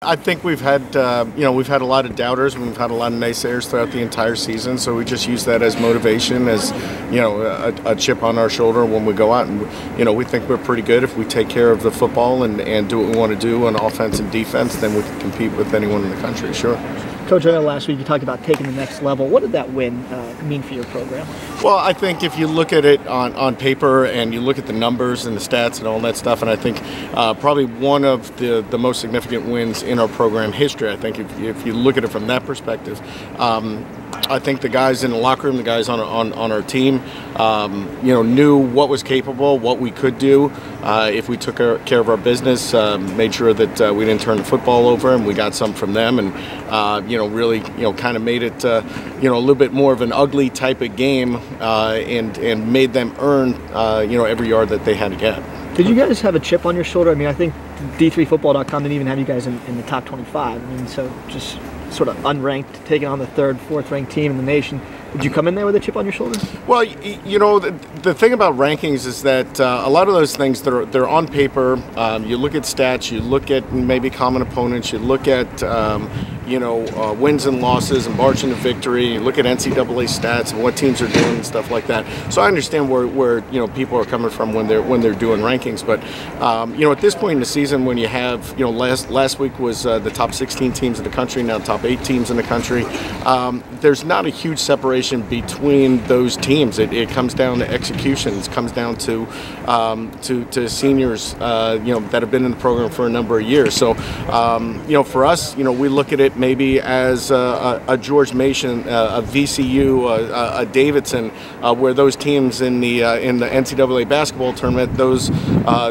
I think we've had, we've had a lot of doubters and we've had a lot of naysayers throughout the entire season. So we just use that as motivation, as a chip on our shoulder when we go out. And we think we're pretty good if we take care of the football and do what we want to do on offense and defense. Then we can compete with anyone in the country. Sure. Coach, I know last week you talked about taking the next level. What did that win mean for your program? Well, I think if you look at it on paper and you look at the numbers and the stats and all that stuff, and I think probably one of the most significant wins in our program history, I think if you look at it from that perspective, I think the guys in the locker room, the guys on our team, knew what was capable, what we could do if we took care of our business, made sure that we didn't turn the football over, and we got some from them, and really kind of made it a little bit more of an ugly type of game, and made them earn every yard that they had to get. Did you guys have a chip on your shoulder? I mean, I think D3Football.com didn't even have you guys in the top 25. I mean, so just sort of unranked, taking on the third, fourth ranked team in the nation. Did you come in there with a chip on your shoulder? Well, the thing about rankings is that a lot of those things, they're on paper. You look at stats, you look at maybe common opponents, you look at wins and losses and margin of victory, you look at NCAA stats and what teams are doing and stuff like that. So I understand where people are coming from when they're doing rankings. But at this point in the season, when you have last week was the top 16 teams in the country, now top 8 teams in the country, there's not a huge separation between those teams. It comes down to execution. It comes down to seniors that have been in the program for a number of years. So for us, we look at it maybe as a George Mason, a VCU, a Davidson, where those teams in the NCAA basketball tournament, those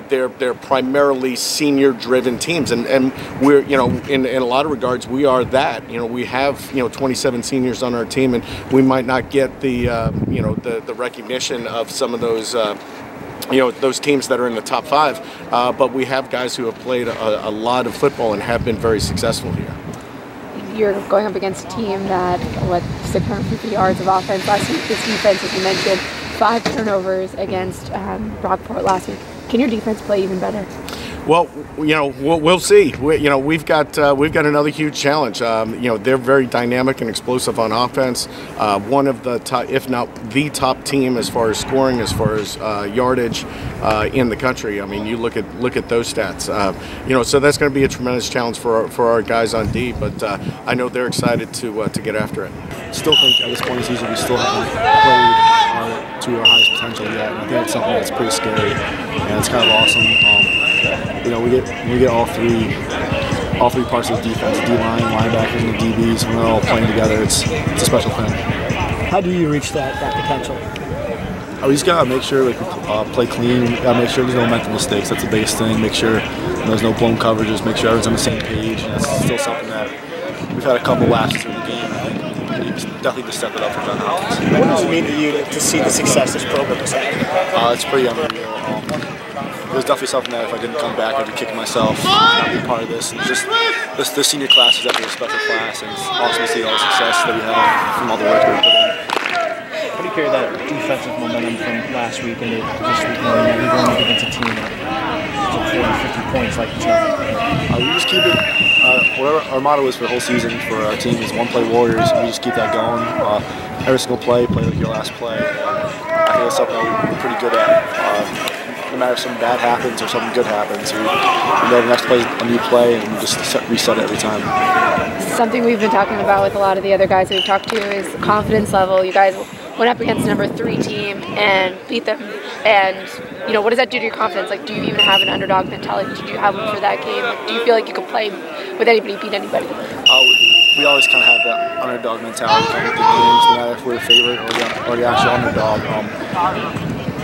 they're primarily senior-driven teams, and we're in a lot of regards we are that. We have 27 seniors on our team, and we might not get the recognition of some of those those teams that are in the top 5, but we have guys who have played a lot of football and have been very successful here. You're going up against a team that 650 yards of offense last week. This defense, as you mentioned, 5 turnovers against Rockport last week. Can your defense play even better? Well, we'll see. We've got another huge challenge. They're very dynamic and explosive on offense. One of the top, if not the top team as far as scoring, as far as yardage in the country. I mean, you look at those stats. So that's going to be a tremendous challenge for our guys on D. But I know they're excited to get after it. Still think at this point in the season we still haven't played to our highest potential yet. And I think it's something that's pretty scary, and it's kind of awesome. We get all three parts of the defense: D-line, linebackers, and the DBs. When they're all playing together, it's a special thing. How do you reach that potential? We just gotta make sure we play clean. We gotta make sure there's no mental mistakes. That's the biggest thing. Make sure there's no blown coverages. Make sure everyone's on the same page. And that's still something that we've had a couple lapses through the game. I think we definitely need to step it up for Hopkins. What does it mean to you to see the success this program has had? It's pretty unreal. It was definitely something that if I didn't come back, I'd be kicking myself, not be part of this. And just the senior class is definitely a special class, and it's awesome to see all the success that we have from all the work that we put in. How do you carry that defensive momentum from last week into this week, knowing that you're going up against a team that took 40, 50 points like each other? We just keep it, whatever our motto is for the whole season for our team is one play warriors, and we just keep that going. Every single play like your last play. I think that's something that we're pretty good at. No matter if something bad happens or something good happens, we know the next play is a new play, and we just reset it every time. Something we've been talking about with a lot of the other guys that we've talked to is confidence level. You guys went up against number 3 team and beat them, and what does that do to your confidence? Like, do you even have an underdog mentality? Did you have one for that game? Like, do you feel like you could play with anybody, beat anybody? We always kind of have that underdog mentality coming into games, no matter if we're a favorite or the actual underdog.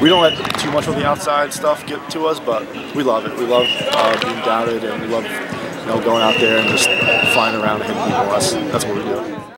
We don't let too much of the outside stuff get to us, but we love it. We love being doubted, and we love going out there and just flying around and hitting people. That's what we do.